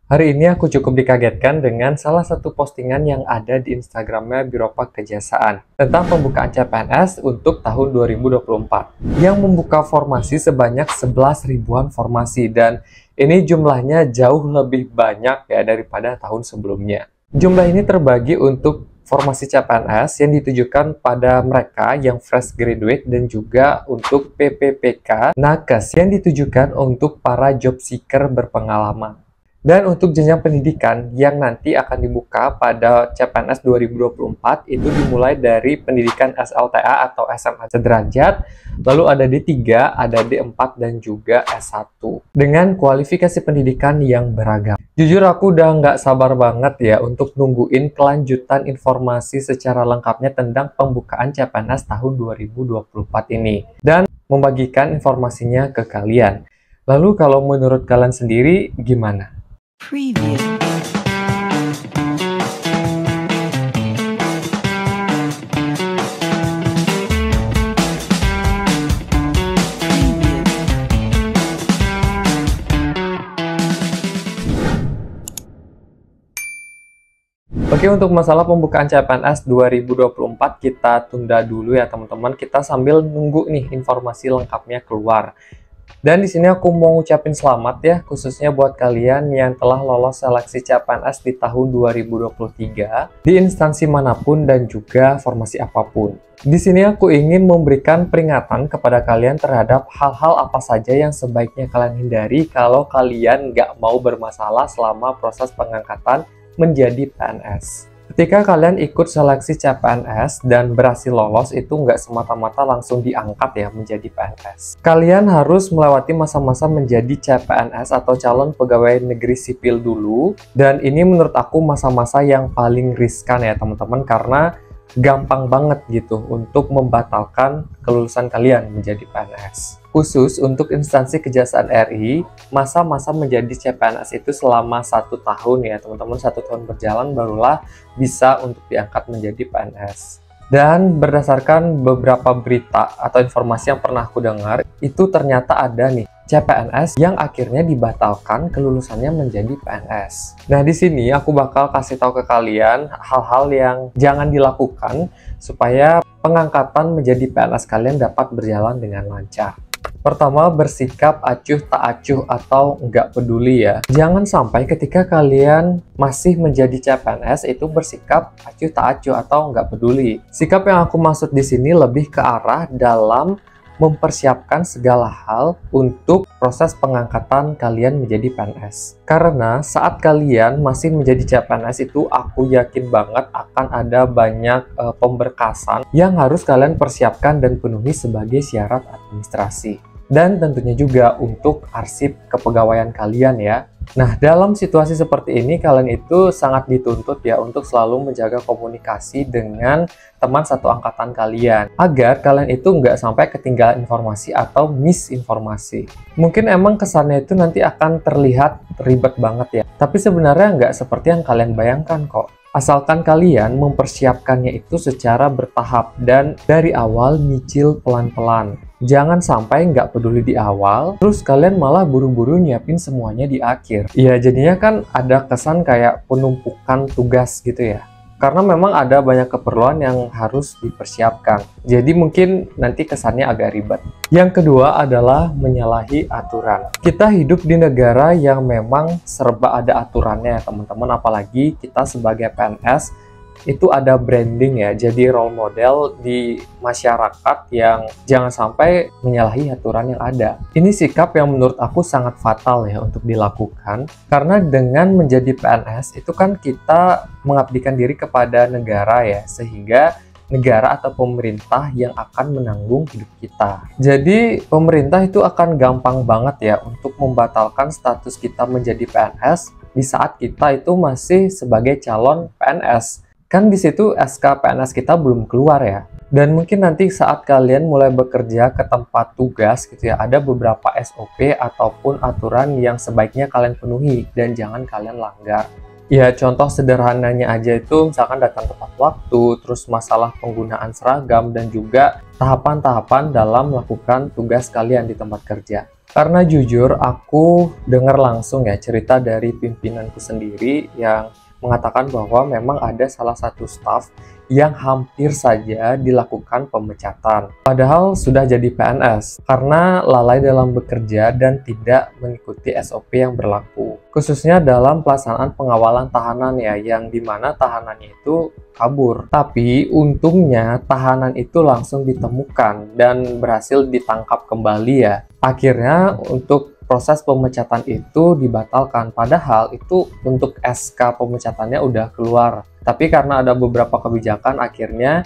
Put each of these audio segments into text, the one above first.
Hari ini aku cukup dikagetkan dengan salah satu postingan yang ada di Instagramnya Biro Kejaksaan tentang pembukaan CPNS untuk tahun 2024 yang membuka formasi sebanyak 11 ribuan formasi, dan ini jumlahnya jauh lebih banyak ya daripada tahun sebelumnya. Jumlah ini terbagi untuk formasi CPNS yang ditujukan pada mereka yang fresh graduate dan juga untuk PPPK nakes yang ditujukan untuk para job seeker berpengalaman. Dan untuk jenjang pendidikan yang nanti akan dibuka pada CPNS 2024 itu dimulai dari pendidikan SLTA atau SMA sederajat, lalu ada D3, ada D4, dan juga S1 dengan kualifikasi pendidikan yang beragam. Jujur aku udah nggak sabar banget ya untuk nungguin kelanjutan informasi secara lengkapnya tentang pembukaan CPNS tahun 2024 ini dan membagikan informasinya ke kalian. Lalu kalau menurut kalian sendiri gimana? Preview. Oke, untuk masalah pembukaan CPNS 2024 kita tunda dulu ya teman-teman. Kita sambil nunggu nih informasi lengkapnya keluar. Dan di sini aku mau ngucapin selamat ya, khususnya buat kalian yang telah lolos seleksi CPNS di tahun 2023 di instansi manapun dan juga formasi apapun. Di sini aku ingin memberikan peringatan kepada kalian terhadap hal-hal apa saja yang sebaiknya kalian hindari kalau kalian nggak mau bermasalah selama proses pengangkatan menjadi PNS. Ketika kalian ikut seleksi CPNS dan berhasil lolos, itu nggak semata-mata langsung diangkat ya menjadi PNS. Kalian harus melewati masa-masa menjadi CPNS atau calon pegawai negeri sipil dulu, dan ini menurut aku masa-masa yang paling riskan ya teman-teman, karena gampang banget gitu untuk membatalkan kelulusan kalian menjadi PNS. Khusus untuk instansi Kejaksaan RI, masa-masa menjadi CPNS itu selama 1 tahun ya teman-teman. 1 tahun berjalan barulah bisa untuk diangkat menjadi PNS. Dan berdasarkan beberapa berita atau informasi yang pernah aku dengar, itu ternyata ada nih CPNS yang akhirnya dibatalkan kelulusannya menjadi PNS. Nah, di sini aku bakal kasih tahu ke kalian hal-hal yang jangan dilakukan supaya pengangkatan menjadi PNS kalian dapat berjalan dengan lancar. Pertama, bersikap acuh tak acuh atau nggak peduli ya. Jangan sampai ketika kalian masih menjadi CPNS itu bersikap acuh tak acuh atau nggak peduli. Sikap yang aku maksud di sini lebih ke arah dalam mempersiapkan segala hal untuk proses pengangkatan kalian menjadi PNS. Karena saat kalian masih menjadi CPNS itu aku yakin banget akan ada banyak pemberkasan yang harus kalian persiapkan dan penuhi sebagai syarat administrasi. Dan tentunya juga untuk arsip kepegawaian kalian ya. Nah, dalam situasi seperti ini kalian itu sangat dituntut ya untuk selalu menjaga komunikasi dengan teman satu angkatan kalian agar kalian itu nggak sampai ketinggalan informasi atau misinformasi. Mungkin emang kesannya itu nanti akan terlihat ribet banget ya, tapi sebenarnya nggak seperti yang kalian bayangkan kok. Asalkan kalian mempersiapkannya itu secara bertahap dan dari awal nyicil pelan-pelan. Jangan sampai nggak peduli di awal, terus kalian malah buru-buru nyiapin semuanya di akhir. Ya jadinya kan ada kesan kayak penumpukan tugas gitu ya. Karena memang ada banyak keperluan yang harus dipersiapkan. Jadi mungkin nanti kesannya agak ribet. Yang kedua adalah menyalahi aturan. Kita hidup di negara yang memang serba ada aturannya ya teman-teman. Apalagi kita sebagai PNS itu ada branding ya, jadi role model di masyarakat yang jangan sampai menyalahi aturan yang ada. Ini sikap yang menurut aku sangat fatal ya untuk dilakukan, karena dengan menjadi PNS itu kan kita mengabdikan diri kepada negara ya, sehingga negara atau pemerintah yang akan menanggung hidup kita. Jadi pemerintah itu akan gampang banget ya untuk membatalkan status kita menjadi PNS di saat kita itu masih sebagai calon PNS. Kan di situ SK PNS kita belum keluar ya. Dan mungkin nanti saat kalian mulai bekerja ke tempat tugas gitu ya, ada beberapa SOP ataupun aturan yang sebaiknya kalian penuhi dan jangan kalian langgar. Ya contoh sederhananya aja itu misalkan datang tepat waktu, terus masalah penggunaan seragam dan juga tahapan-tahapan dalam melakukan tugas kalian di tempat kerja. Karena jujur aku dengar langsung ya cerita dari pimpinanku sendiri yang mengatakan bahwa memang ada salah satu staf yang hampir saja dilakukan pemecatan. Padahal sudah jadi PNS karena lalai dalam bekerja dan tidak mengikuti SOP yang berlaku. Khususnya dalam pelaksanaan pengawalan tahanan ya, yang dimana tahanannya itu kabur. Tapi untungnya tahanan itu langsung ditemukan dan berhasil ditangkap kembali ya. Akhirnya untuk proses pemecatan itu dibatalkan, padahal itu untuk SK pemecatannya udah keluar. Tapi karena ada beberapa kebijakan, akhirnya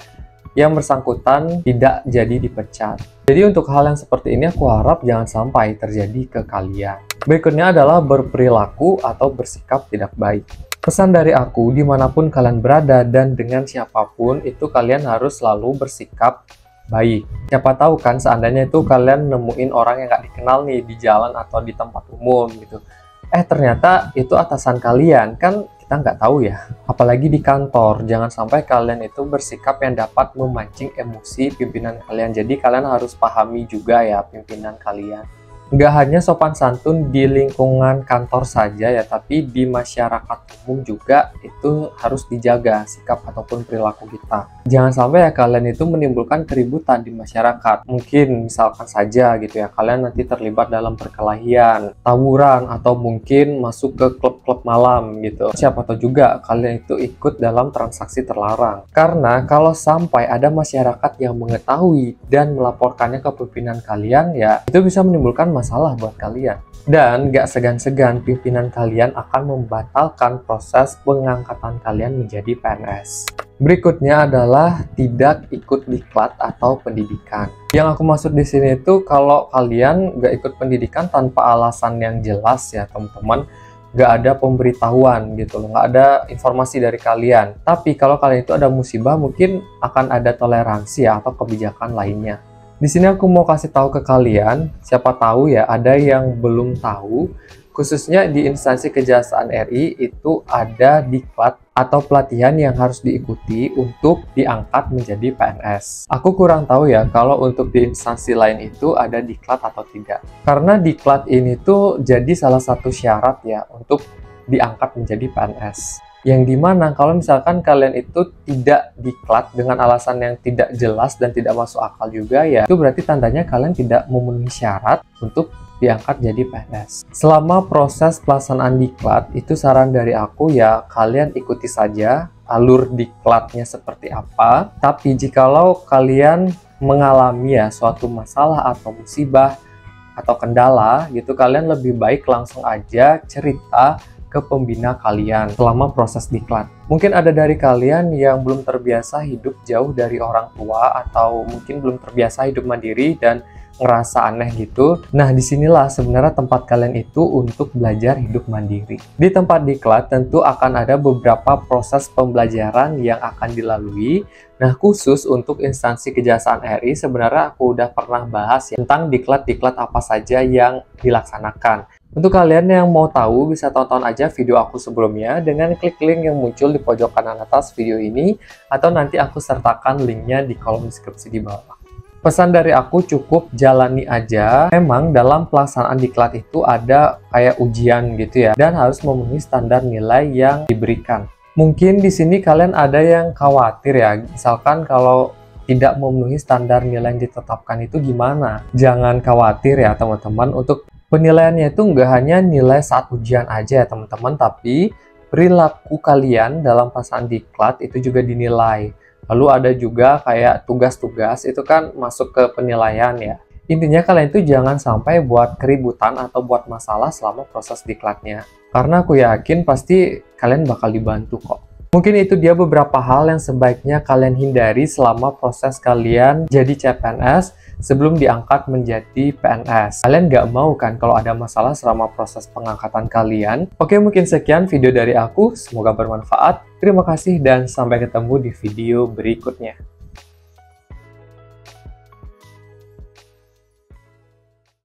yang bersangkutan tidak jadi dipecat. Jadi untuk hal yang seperti ini aku harap jangan sampai terjadi ke kalian. Berikutnya adalah berperilaku atau bersikap tidak baik. Pesan dari aku, dimanapun kalian berada dan dengan siapapun, itu kalian harus selalu bersikap baik. Siapa tahu kan seandainya itu kalian nemuin orang yang gak dikenal nih di jalan atau di tempat umum gitu. Ternyata itu atasan kalian, kan kita nggak tahu ya. Apalagi di kantor, jangan sampai kalian itu bersikap yang dapat memancing emosi pimpinan kalian. Jadi kalian harus pahami juga ya pimpinan kalian. Nggak hanya sopan santun di lingkungan kantor saja ya, tapi di masyarakat umum juga itu harus dijaga sikap ataupun perilaku kita. Jangan sampai ya kalian itu menimbulkan keributan di masyarakat. Mungkin misalkan saja gitu ya, kalian nanti terlibat dalam perkelahian, tawuran, atau mungkin masuk ke klub-klub malam gitu. Siapa tahu juga kalian itu ikut dalam transaksi terlarang. Karena kalau sampai ada masyarakat yang mengetahui dan melaporkannya ke pimpinan kalian ya, itu bisa menimbulkan masalah buat kalian. Dan gak segan-segan pimpinan kalian akan membatalkan proses pengangkatan kalian menjadi PNS. Berikutnya adalah tidak ikut diklat atau pendidikan. Yang aku maksud di sini itu kalau kalian gak ikut pendidikan tanpa alasan yang jelas ya teman-teman, gak ada pemberitahuan gitu loh, gak ada informasi dari kalian. Tapi kalau kalian itu ada musibah, mungkin akan ada toleransi ya, atau kebijakan lainnya. Di sini aku mau kasih tahu ke kalian, siapa tahu ya ada yang belum tahu, khususnya di instansi Kejaksaan RI itu ada diklat atau pelatihan yang harus diikuti untuk diangkat menjadi PNS. Aku kurang tahu ya kalau untuk di instansi lain itu ada diklat atau tidak. Karena diklat ini tuh jadi salah satu syarat ya untuk diangkat menjadi PNS. Yang dimana kalau misalkan kalian itu tidak diklat dengan alasan yang tidak jelas dan tidak masuk akal juga ya, itu berarti tandanya kalian tidak memenuhi syarat untuk diangkat jadi PNS. Selama proses pelaksanaan diklat, itu saran dari aku ya kalian ikuti saja alur diklatnya seperti apa. Tapi jikalau kalian mengalami ya suatu masalah atau musibah atau kendala gitu, kalian lebih baik langsung aja cerita ke pembina kalian selama proses diklat. Mungkin ada dari kalian yang belum terbiasa hidup jauh dari orang tua atau mungkin belum terbiasa hidup mandiri dan ngerasa aneh gitu. Nah, disinilah sebenarnya tempat kalian itu untuk belajar hidup mandiri. Di tempat diklat tentu akan ada beberapa proses pembelajaran yang akan dilalui. Nah, khusus untuk instansi Kejaksaan RI sebenarnya aku udah pernah bahas ya, tentang diklat-diklat apa saja yang dilaksanakan. Untuk kalian yang mau tahu, bisa tonton aja video aku sebelumnya dengan klik link yang muncul di pojok kanan atas video ini, atau nanti aku sertakan linknya di kolom deskripsi di bawah. Pesan dari aku cukup jalani aja. Memang dalam pelaksanaan diklat itu ada kayak ujian gitu ya, dan harus memenuhi standar nilai yang diberikan. Mungkin di sini kalian ada yang khawatir ya, misalkan kalau tidak memenuhi standar nilai yang ditetapkan itu gimana? Jangan khawatir ya teman-teman, untuk penilaiannya itu nggak hanya nilai saat ujian aja ya teman-teman, tapi perilaku kalian dalam pelaksanaan diklat itu juga dinilai. Lalu ada juga kayak tugas-tugas itu kan masuk ke penilaian ya. Intinya kalian itu jangan sampai buat keributan atau buat masalah selama proses diklatnya. Karena aku yakin pasti kalian bakal dibantu kok. Mungkin itu dia beberapa hal yang sebaiknya kalian hindari selama proses kalian jadi CPNS sebelum diangkat menjadi PNS. Kalian nggak mau kan kalau ada masalah selama proses pengangkatan kalian? Oke, mungkin sekian video dari aku. Semoga bermanfaat. Terima kasih dan sampai ketemu di video berikutnya.